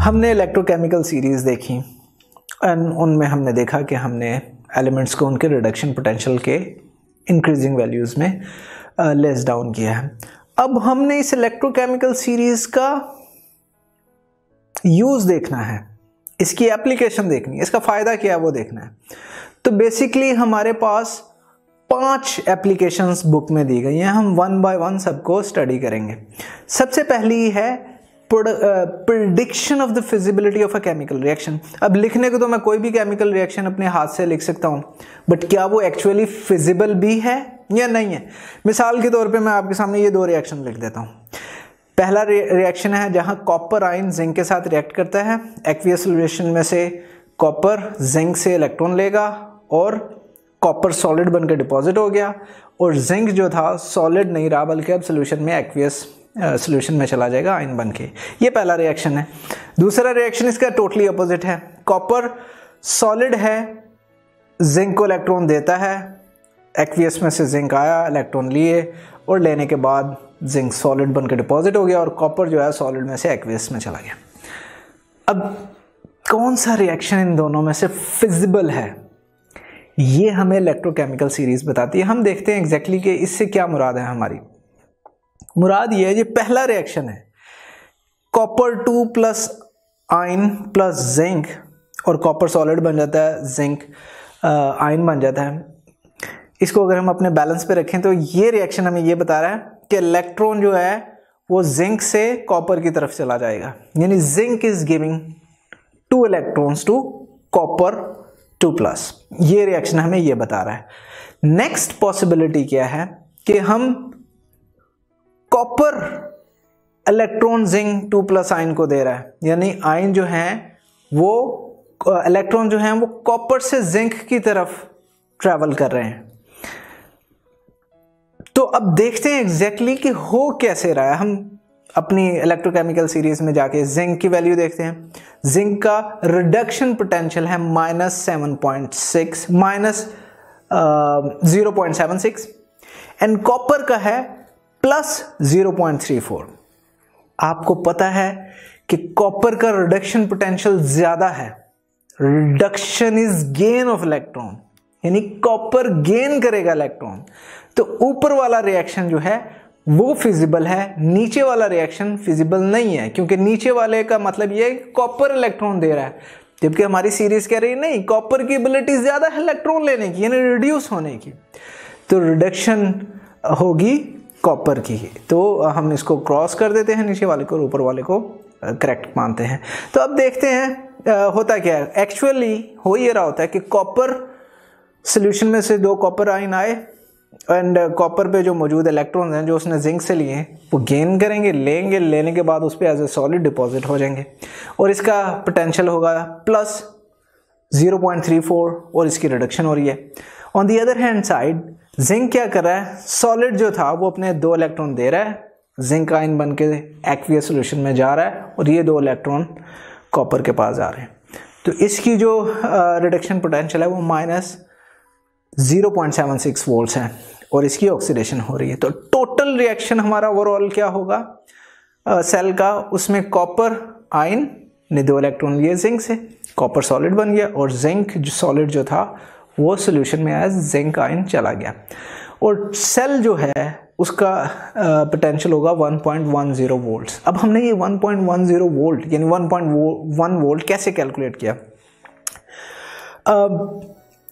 हमने electrochemical series देखी and उनमें हमने देखा कि हमने एलिमेंट्स को उनके रिडक्शन पोटेंशियल के इंक्रीजिंग वैल्यूज़ में लेस डाउन किया है। अब हमने इस इलेक्ट्रोकेमिकल सीरीज़ का यूज़ देखना है, इसकी एप्लीकेशन देखनी है, इसका फ़ायदा क्या है वो देखना है। तो बेसिकली हमारे पास 5 एप्लीकेशंस बुक में दी गई हैं, हम वन बाय वन सबको स्टडी करेंगे। सबसे पहली है prediction of the feasibility of a chemical reaction. अब लिखने को तो मैं कोई भी केमिकल रिएक्शन अपने हाथ से लिख सकता हूँ, बट क्या वो एक्चुअली फिजिबल भी है या नहीं है। मिसाल के तौर पे मैं आपके सामने ये 2 रिएक्शन लिख देता हूँ। पहला रिएक्शन है जहाँ कॉपर आयन जिंक के साथ रिएक्ट करता है। एक्वियस सॉल्यूशन में से कॉपर जिंक से इलेक्ट्रॉन लेगा और कॉपर सॉलिड बनकर डिपॉजिट हो गया, और जिंक जो था सॉलिड नहीं रहा बल्कि अब सोल्यूशन में एक्वियस सोल्यूशन में चला जाएगा आयन बन के। ये पहला रिएक्शन है। दूसरा रिएक्शन इसका टोटली अपोजिट है। कॉपर सॉलिड है, जिंक को इलेक्ट्रॉन देता है, एक्वियस में से जिंक आया, इलेक्ट्रॉन लिए और लेने के बाद जिंक सॉलिड बनकर डिपॉजिट हो गया और कॉपर जो है सॉलिड में से एक्वियस में चला गया। अब कौन सा रिएक्शन इन दोनों में से फिजिबल है, ये हमें इलेक्ट्रोकेमिकल सीरीज बताती है। हम देखते हैं एग्जैक्टली कि इससे क्या मुराद है। हमारी मुराद ये है, ये पहला रिएक्शन है, copper 2 plus ion plus zinc, और कॉपर सॉलिड बन जाता है, जिंक आयन बन जाता है। इसको अगर हम अपने बैलेंस पे रखें तो ये रिएक्शन हमें ये बता रहा है कि इलेक्ट्रॉन जो है वो जिंक से कॉपर की तरफ चला जाएगा, यानी zinc is giving 2 electrons to copper 2 plus. ये रिएक्शन हमें ये बता रहा है। नेक्स्ट पॉसिबिलिटी क्या है कि हम copper electron zinc 2 plus ion को दे रहा है, यानी आयन जो है वो इलेक्ट्रॉन जो है वो कॉपर से जिंक की तरफ ट्रैवल कर रहे हैं। तो अब देखते हैं एग्जैक्टली कि हो कैसे रहा है। हम अपनी इलेक्ट्रोकेमिकल सीरीज में जाके जिंक की वैल्यू देखते हैं। जिंक का रिडक्शन पोटेंशियल है -0.76 एंड कॉपर का है +0.34। आपको पता है कि कॉपर का रिडक्शन पोटेंशियल ज्यादा है। Reduction is gain of electron, यानी कॉपर गेन करेगा इलेक्ट्रॉन। तो ऊपर वाला रिएक्शन जो है वो फिजिबल है, नीचे वाला रिएक्शन फिजिबल नहीं है, क्योंकि नीचे वाले का मतलब ये है कि कॉपर इलेक्ट्रॉन दे रहा है, जबकि हमारी सीरीज कह रही है नहीं, कॉपर की एबिलिटी ज्यादा है इलेक्ट्रॉन लेने की, यानी रिड्यूस होने की। तो रिडक्शन होगी कॉपर की। तो हम इसको क्रॉस कर देते हैं, नीचे वाले को और ऊपर वाले को करेक्ट मानते हैं। तो अब देखते हैं होता क्या है। एक्चुअली हो ये रहा होता है कि कॉपर सोल्यूशन में से 2 कॉपर आयन आए एंड कॉपर पे जो मौजूद इलेक्ट्रॉन्स हैं जो उसने जिंक से लिए वो गेन करेंगे, लेने के बाद उस पर एज ए सॉलिड डिपॉजिट हो जाएंगे, और इसका पोटेंशियल होगा +0.34 और इसकी रिडक्शन हो रही है। On the other hand side zinc क्या कर रहा है, सॉलिड जो था वो अपने 2 इलेक्ट्रॉन दे रहा है, जिंक आयन बन के एक्वियस सोल्यूशन में जा रहा है और ये 2 इलेक्ट्रॉन कॉपर के पास जा रहे हैं। तो इसकी जो रिडक्शन पोटेंशियल है वो -0.76 वोल्ट्स है और इसकी ऑक्सीडेशन हो रही है। तो टोटल रिएक्शन हमारा ओवरऑल क्या होगा सेल का, उसमें कॉपर आयन ने 2 इलेक्ट्रॉन लिए जिंक से, कॉपर सॉलिड बन गया और जिंक जो सॉलिड जो था वो सोल्यूशन में एज जिंक आयन चला गया, और सेल जो है उसका पोटेंशियल होगा 1.10 वोल्ट्स। अब हमने ये 1.10 वोल्ट यानी 1.1 वोल्ट कैसे कैलकुलेट किया,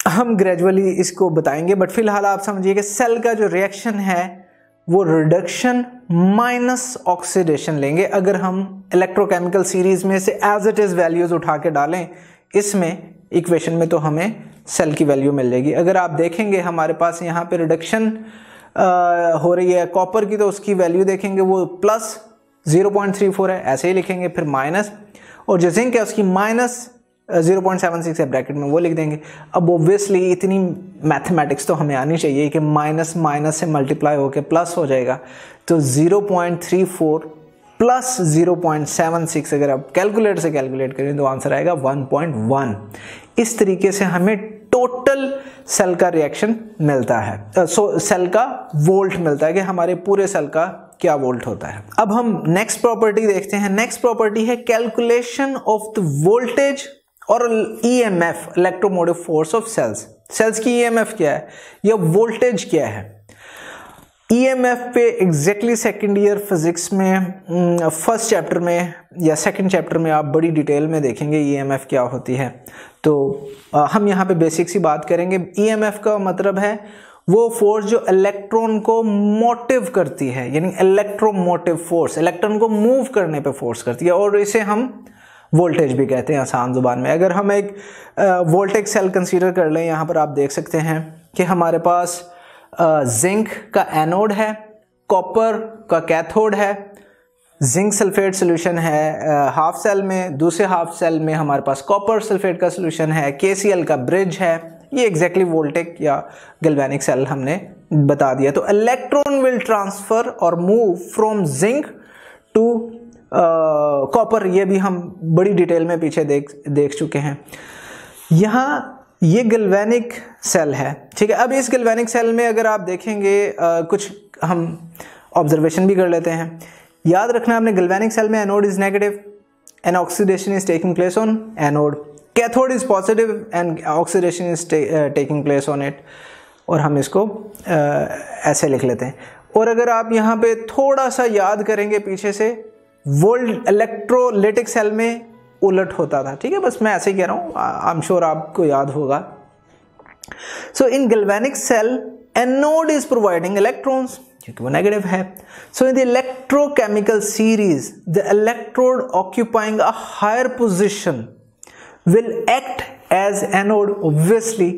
हम ग्रेजुअली इसको बताएंगे, बट फिलहाल आप समझिए कि सेल का जो रिएक्शन है वो रिडक्शन माइनस ऑक्सीडेशन लेंगे। अगर हम इलेक्ट्रोकेमिकल सीरीज में से एज इट इज वैल्यूज उठा के डालें इसमें इक्वेशन में, तो हमें सेल की वैल्यू मिल जाएगी। अगर आप देखेंगे हमारे पास यहाँ पे रिडक्शन हो रही है कॉपर की, तो उसकी वैल्यू देखेंगे वो +0.34 है, ऐसे ही लिखेंगे, फिर माइनस, और जो जिंक है उसकी -0.76 है ब्रैकेट में, वो लिख देंगे। अब ऑब्वियसली इतनी मैथमेटिक्स तो हमें आनी चाहिए कि माइनस माइनस से मल्टीप्लाई होकर प्लस हो जाएगा। तो 0.34 + 0.76 अगर आप कैलकुलेटर से कैलकुलेट करें तो आंसर आएगा 1.1। इस तरीके से हमें टोटल सेल का रिएक्शन मिलता है, सेल का वोल्ट मिलता है कि हमारे पूरे सेल का क्या वोल्ट होता है। अब हम नेक्स्ट प्रॉपर्टी देखते हैं। नेक्स्ट प्रॉपर्टी है कैलकुलेशन ऑफ द वोल्टेज और EMF, electromotive force of cells. Cells की ईएमएफ क्या है या वोल्टेज क्या है। ईएमएफ पे एग्जैक्टली सेकेंड ईयर फिजिक्स में फर्स्ट चैप्टर में या सेकंड चैप्टर में आप बड़ी डिटेल में देखेंगे ईएमएफ क्या होती है। तो हम यहाँ पे बेसिक सी बात करेंगे। ईएमएफ का मतलब है वो फोर्स जो इलेक्ट्रॉन को मोटिव करती है, यानी इलेक्ट्रोमोटिव फोर्स, इलेक्ट्रॉन को मूव करने पे फोर्स करती है, और इसे हम वोल्टेज भी कहते हैं आसान जुबान में। अगर हम एक वोल्टेज सेल कंसीडर कर लें, यहाँ पर आप देख सकते हैं कि हमारे पास जिंक का एनोड है, कॉपर का कैथोड है, जिंक सल्फेट सोल्यूशन है हाफ सेल में, दूसरे हाफ सेल में हमारे पास कॉपर सल्फेट का सोल्यूशन है, केसीएल का ब्रिज है। ये एग्जैक्टली वोल्टेज या गैल्वेनिक सेल हमने बता दिया। तो इलेक्ट्रॉन विल ट्रांसफर और move from zinc to copper, ये भी हम बड़ी डिटेल में पीछे देख चुके हैं। यहाँ ये गैल्वेनिक सेल है, ठीक है। अब इस गैल्वेनिक सेल में अगर आप देखेंगे कुछ हम ऑब्जर्वेशन भी कर लेते हैं। याद रखना आपने, गैल्वेनिक सेल में anode is negative and oxidation is taking place on anode, cathode is positive and oxidation is taking place on it, और हम इसको ऐसे लिख लेते हैं। और अगर आप यहाँ पे थोड़ा सा याद करेंगे पीछे से, वोल्ट इलेक्ट्रोलिटिक सेल में उलट होता था, ठीक है। बस मैं ऐसे ही कह रहा हूँ, आई एम श्योर आपको याद होगा। So in galvanic cell anode is providing electrons, क्योंकि वो नेगेटिव है। So in the electrochemical series the electrode occupying a higher position will act as anode. Obviously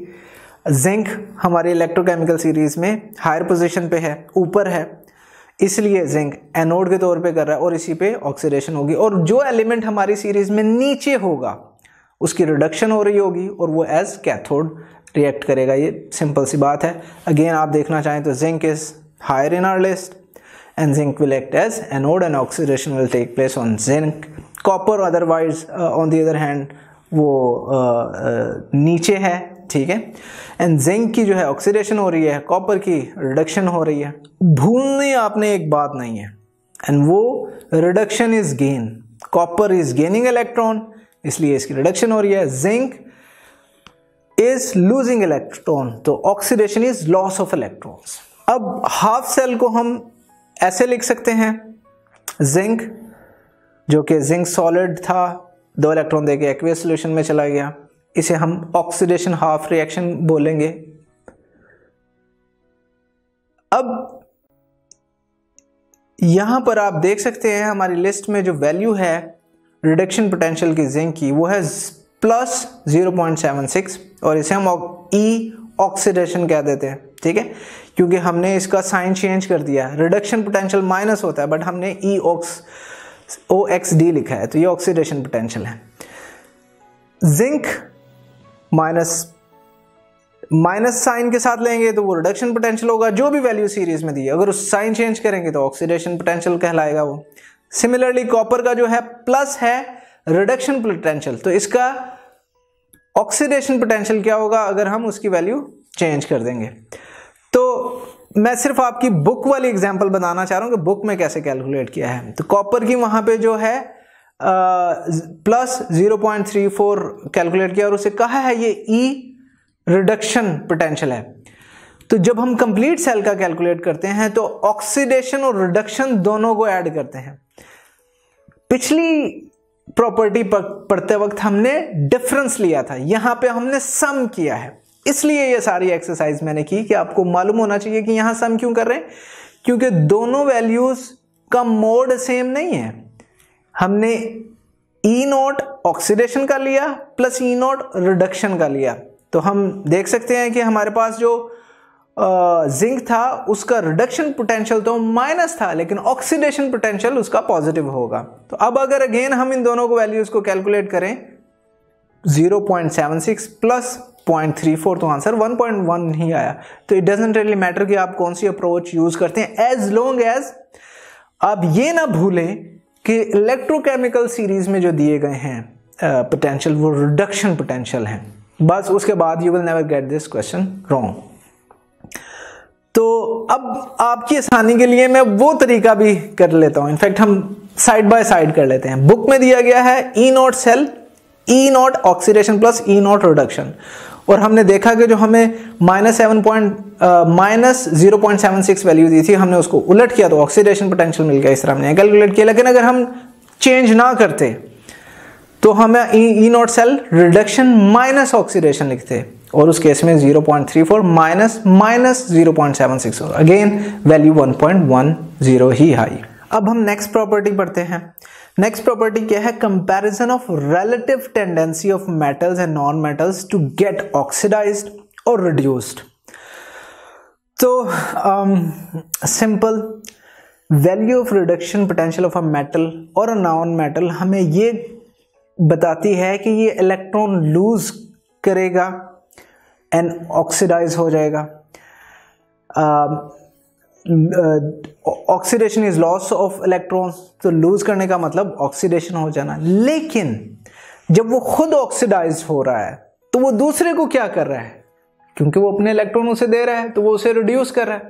zinc हमारे इलेक्ट्रोकेमिकल सीरीज में higher position पे है, ऊपर है, इसलिए जिंक एनोड के तौर पे कर रहा है और इसी पे ऑक्सीडेशन होगी। और जो एलिमेंट हमारी सीरीज में नीचे होगा उसकी रिडक्शन हो रही होगी और वो एज कैथोड रिएक्ट करेगा। ये सिंपल सी बात है। अगेन आप देखना चाहें तो zinc is higher in our list and zinc will act as anode and oxidation will take place on zinc. Copper otherwise on the other hand वो नीचे है, ठीक है। एंड जिंक की जो है ऑक्सीडेशन हो रही है, कॉपर की रिडक्शन हो रही है। भूलनी आपने एक बात नहीं है, एंड वो reduction is gain. Copper is gaining electron, इसलिए इसकी रिडक्शन हो रही है। जिंक इज लूजिंग इलेक्ट्रॉन, तो oxidation is loss of electrons. अब हाफ सेल को हम ऐसे लिख सकते हैं, जिंक जो कि जिंक सॉलिड था, 2 इलेक्ट्रॉन देके एक्वियस सॉल्यूशन में चला गया, इसे हम ऑक्सीडेशन हाफ रिएक्शन बोलेंगे। अब यहां पर आप देख सकते हैं हमारी लिस्ट में जो वैल्यू है रिडक्शन पोटेंशियल की जिंक की, वो है प्लस 0.76, और इसे हम ई ऑक्सीडेशन कह देते हैं, ठीक है, क्योंकि हमने इसका साइन चेंज कर दिया। रिडक्शन पोटेंशियल माइनस होता है, बट हमने ई OXD लिखा है, तो ये ऑक्सीडेशन पोटेंशियल है। जिंक माइनस साइन के साथ लेंगे तो वो रिडक्शन पोटेंशियल होगा, जो भी वैल्यू सीरीज में दी है। अगर उस साइन चेंज करेंगे तो ऑक्सीडेशन पोटेंशियल कहलाएगा वो। सिमिलरली कॉपर का जो है प्लस है रिडक्शन पोटेंशियल, तो इसका ऑक्सीडेशन पोटेंशियल क्या होगा अगर हम उसकी वैल्यू चेंज कर देंगे। तो मैं सिर्फ आपकी बुक वाली एग्जांपल बताना चाह रहा हूं कि बुक में कैसे कैलकुलेट किया है। तो कॉपर की वहां पे जो है प्लस 0.34 कैलकुलेट किया और उसे कहा है ये ई रिडक्शन पोटेंशियल है। तो जब हम कंप्लीट सेल का कैलकुलेट करते हैं तो ऑक्सीडेशन और रिडक्शन दोनों को ऐड करते हैं। पिछली प्रॉपर्टी पढ़ते वक्त हमने डिफरेंस लिया था, यहां पे हमने सम किया है, इसलिए ये सारी एक्सरसाइज मैंने की कि आपको मालूम होना चाहिए कि यहां सम क्यों कर रहे हैं, क्योंकि दोनों वैल्यूज का मोड सेम नहीं है। हमने ई नॉट ऑक्सीडेशन का लिया प्लस ई नॉट रिडक्शन का लिया, तो हम देख सकते हैं कि हमारे पास जो जिंक था उसका रिडक्शन पोटेंशियल तो माइनस था, लेकिन ऑक्सीडेशन पोटेंशियल उसका पॉजिटिव होगा। तो अब अगर अगेन हम इन दोनों को वैल्यूज को कैलकुलेट करें 0.76 प्लस 0.34, तो आंसर 1.1 ही आया। तो इट डजंट रियली मैटर कि आप कौन सी अप्रोच यूज करते हैं, एज लॉन्ग एज आप ये ना भूलें कि इलेक्ट्रोकेमिकल सीरीज में जो दिए गए हैं पोटेंशियल वो रिडक्शन पोटेंशियल है। बस उसके बाद you will never get this question wrong. तो अब आपकी आसानी के लिए मैं वो तरीका भी कर लेता हूं, इनफैक्ट हम साइड बाय साइड कर लेते हैं। बुक में दिया गया है E naught cell, E naught oxidation plus E naught reduction, और हमने देखा कि जो हमें -0.76 वैल्यू दी थी, हमने उसको उलट किया तो ऑक्सीडेशन पोटेंशियल मिल गया, इस तरह हमने कैलकुलेट किया। लेकिन अगर हम चेंज ना करते तो हमें E naught cell reduction minus oxidation लिखते, और उस केस में 0.34 माइनस 0.76, अगेन वैल्यू 1.10 ही हाई। अब हम नेक्स्ट प्रॉपर्टी पढ़ते हैं। नेक्स्ट प्रॉपर्टी क्या है? Comparison of relative tendency of metals and non metals to get oxidised और रिड्यूस्ड। तो simple value of reduction potential of a metal और अ नॉन मेटल हमें ये बताती है कि ये इलेक्ट्रॉन लूज करेगा एंड ऑक्सीडाइज हो जाएगा। Oxidation is loss of electrons, तो लूज करने का मतलब ऑक्सीडेशन हो जाना। लेकिन जब वो खुद ऑक्सीडाइज हो रहा है तो वो दूसरे को क्या कर रहा है? क्योंकि वो अपने इलेक्ट्रॉन उसे दे रहा है तो वो उसे रिड्यूस कर रहा है।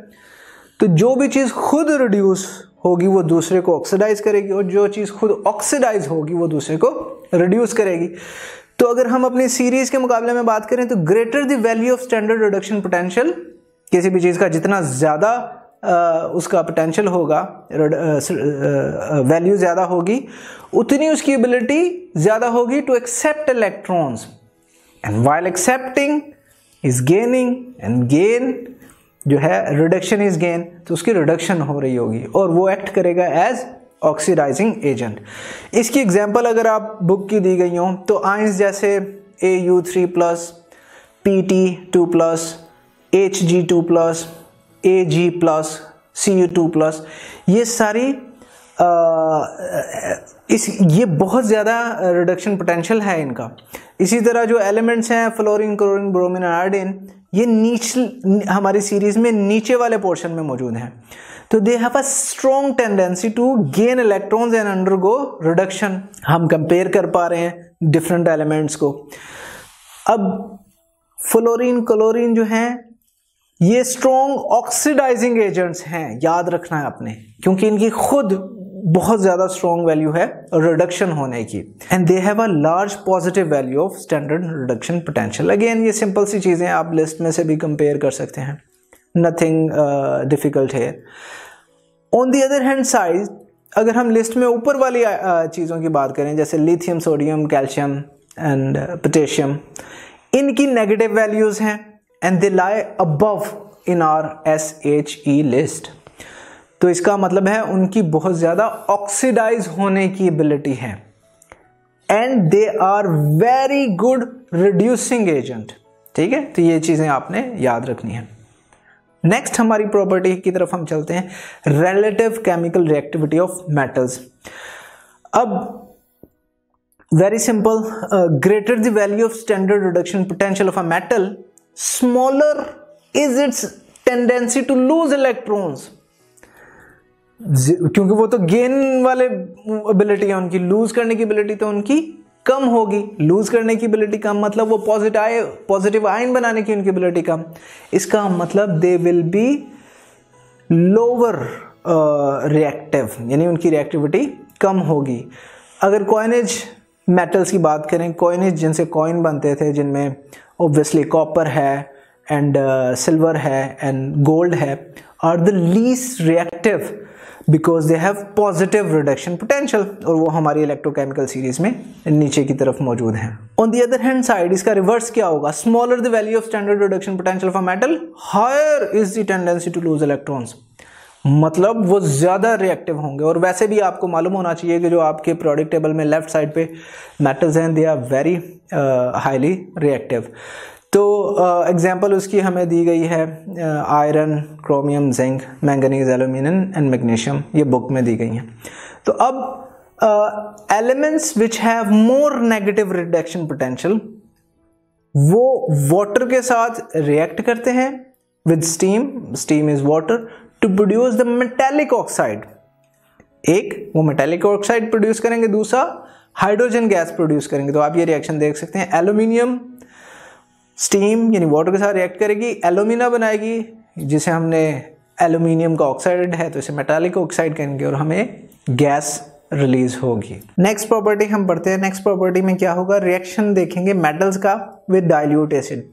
तो जो भी चीज खुद रिड्यूस होगी वो दूसरे को ऑक्सीडाइज करेगी, और जो चीज खुद ऑक्सीडाइज होगी वो दूसरे को रिड्यूस करेगी। तो अगर हम अपनी सीरीज के मुकाबले में बात करें तो greater the value of standard reduction potential, किसी भी चीज का जितना ज्यादा उसका पोटेंशियल होगा, वैल्यू ज्यादा होगी, उतनी उसकी एबिलिटी ज्यादा होगी to accept electrons, and while accepting is gaining, and gain जो है रिडक्शन इज गेन, तो उसकी रिडक्शन हो रही होगी और वो एक्ट करेगा एज ऑक्सीडाइजिंग एजेंट। इसकी एग्जांपल अगर आप बुक की दी गई हो तो आयंस जैसे AU3+, PT2+, Hg2+, Ag+, Cu2+, ये सारी ये बहुत ज़्यादा रिडक्शन पोटेंशियल है इनका। इसी तरह जो एलिमेंट्स हैं फ्लोरीन, क्लोरीन, ब्रोमीन, आयोडीन, ये हमारी सीरीज में नीचे वाले पोर्शन में मौजूद हैं। तो they have a strong tendency to gain electrons and undergo reduction. हम कंपेयर कर पा रहे हैं डिफरेंट एलिमेंट्स को। अब फ्लोरीन, क्लोरीन जो हैं ये स्ट्रॉन्ग ऑक्सीडाइजिंग एजेंट्स हैं, याद रखना है आपने, क्योंकि इनकी खुद बहुत ज्यादा स्ट्रॉन्ग वैल्यू है रिडक्शन होने की, and they have a large positive value of standard reduction potential. Again ये सिंपल सी चीजें आप लिस्ट में से भी कंपेयर कर सकते हैं, नथिंग डिफिकल्ट है। On the other hand side अगर हम लिस्ट में ऊपर वाली चीजों की बात करें जैसे lithium, sodium, calcium and potassium, इनकी नेगेटिव वैल्यूज हैं and they lie above in our SHE लिस्ट। तो इसका मतलब है उनकी बहुत ज्यादा ऑक्सीडाइज होने की एबिलिटी है, and they are very good reducing agent. ठीक है, तो ये चीजें आपने याद रखनी है। नेक्स्ट हमारी प्रॉपर्टी की तरफ हम चलते हैं, relative chemical reactivity of metals. अब very simple, greater the value of standard reduction potential of a metal, smaller is its tendency to lose electrons. क्योंकि वो तो गेन वाले एबिलिटी है उनकी, लूज करने की एबिलिटी तो उनकी कम होगी। लूज करने की एबिलिटी कम मतलब वो पॉजिटिव आयन बनाने की उनकी एबिलिटी कम। इसका मतलब they will be lower reactive, यानी उनकी रिएक्टिविटी कम होगी। अगर कॉइनेज मेटल्स की बात करें, कॉइनेज जिनसे कॉइन बनते थे, जिनमें ऑब्वियसली कॉपर है एंड सिल्वर है एंड गोल्ड है, are the least reactive because they have positive reduction potential, और वो हमारी इलेक्ट्रोकेमिकल सीरीज में नीचे की तरफ मौजूद हैं। On the other hand side इसका रिवर्स क्या होगा? Smaller the value of standard reduction potential of a metal, higher is the tendency to lose electrons. मतलब वो ज्यादा रिएक्टिव होंगे। और वैसे भी आपको मालूम होना चाहिए कि जो आपके प्रोडक्ट टेबल में लेफ्ट साइड पे मेटल्स हैं, they are very highly reactive. तो एग्जांपल उसकी हमें दी गई है iron, chromium, zinc, manganese, aluminium and magnesium, ये बुक में दी गई हैं। तो अब elements which have more negative reduction potential, वो वाटर के साथ रिएक्ट करते हैं with steam, steam is water, to produce the metallic oxide. एक वो मेटेलिक ऑक्साइड प्रोड्यूस करेंगे, दूसरा हाइड्रोजन गैस प्रोड्यूस करेंगे। तो आप ये रिएक्शन देख सकते हैं, एल्यूमिनियम स्टीम यानी वाटर के साथ रिएक्ट करेगी, एल्यूमिना बनाएगी, जिसे हमने एल्यूमिनियम का ऑक्साइड है तो इसे मेटालिक ऑक्साइड कहेंगे और हमें गैस रिलीज होगी। नेक्स्ट प्रॉपर्टी हम पढ़ते हैं। नेक्स्ट प्रॉपर्टी में क्या होगा, रिएक्शन देखेंगे मेटल्स का विद डाइल्यूट एसिड।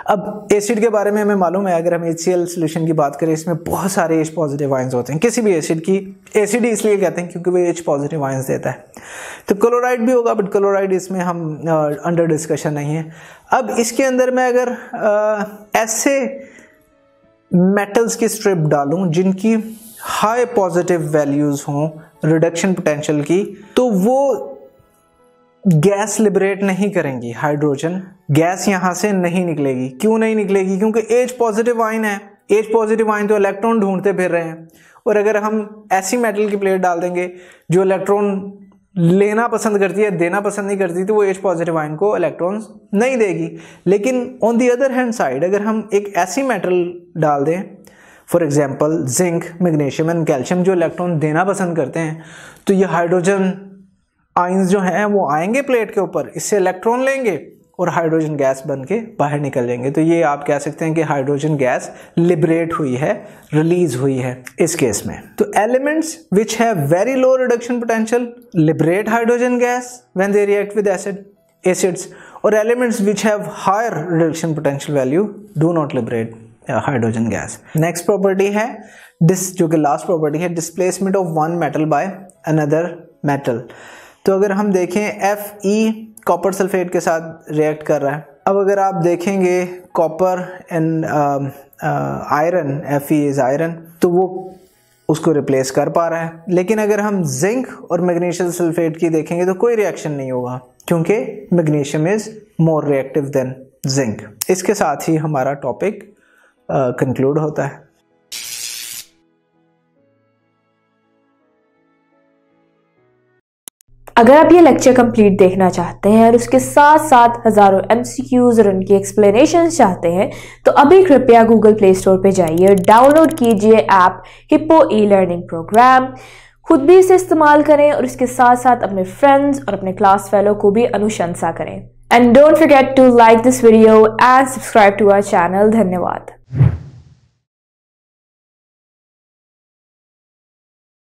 अब एसिड के बारे में हमें मालूम है, अगर हम HCl सॉल्यूशन की बात करें इसमें बहुत सारे H पॉजिटिव आयंस होते हैं। किसी भी एसिड की एसिड इसलिए कहते हैं क्योंकि वो H पॉजिटिव आयंस देता है। तो क्लोराइड भी होगा, बट क्लोराइड इसमें हम अंडर डिस्कशन नहीं है। अब इसके अंदर मैं अगर ऐसे मेटल्स की स्ट्रिप डालूं जिनकी हाई पॉजिटिव वैल्यूज हों रिडक्शन पोटेंशियल की, तो वो गैस लिबरेट नहीं करेंगी, हाइड्रोजन गैस यहां से नहीं निकलेगी। क्यों नहीं निकलेगी? क्योंकि H पॉजिटिव आयन है। H पॉजिटिव आयन तो इलेक्ट्रॉन ढूंढते फिर रहे हैं, और अगर हम ऐसी मेटल की प्लेट डाल देंगे जो इलेक्ट्रॉन लेना पसंद करती है, देना पसंद नहीं करती, तो वो H पॉजिटिव आयन को इलेक्ट्रॉन्स नहीं देगी। लेकिन on the other hand side अगर हम एक ऐसी मेटल डाल दें, for example zinc, magnesium and calcium, जो इलेक्ट्रॉन देना पसंद करते हैं, तो ये हाइड्रोजन आयंस जो हैं वो आएंगे प्लेट के ऊपर, इससे इलेक्ट्रॉन लेंगे और हाइड्रोजन गैस बन के बाहर निकल जाएंगे। तो ये आप कह सकते हैं कि हाइड्रोजन गैस लिबरेट हुई है, रिलीज हुई है इस केस में। तो elements which have very low reduction potential liberate hydrogen gas when they react with acids, और elements which have higher reduction potential value do not liberate hydrogen gas. Next property है जो कि last property है, displacement of one metal by another metal. तो अगर हम देखें Fe copper sulphate के साथ रिएक्ट कर रहा है। अब अगर आप देखेंगे copper and iron, Fe is iron, तो वो उसको रिप्लेस कर पा रहा है। लेकिन अगर हम जिंक और मैग्नीशियम सल्फेट की देखेंगे तो कोई रिएक्शन नहीं होगा, क्योंकि magnesium is more reactive than zinc. इसके साथ ही हमारा टॉपिक कंक्लूड होता है। अगर आप ये लेक्चर कंप्लीट देखना चाहते हैं और उसके साथ साथ हजारों MCQs और उनकी एक्सप्लेनेशंस चाहते हैं, तो अभी कृपया गूगल प्ले स्टोर पे जाइए और डाउनलोड कीजिए ऐप हिप्पो ई-लर्निंग प्रोग्राम। खुद भी इसे इस्तेमाल करें और इसके साथ साथ अपने फ्रेंड्स और अपने क्लास फेलो को भी अनुशंसा करें। And don't forget to like this video and subscribe to our channel. धन्यवाद।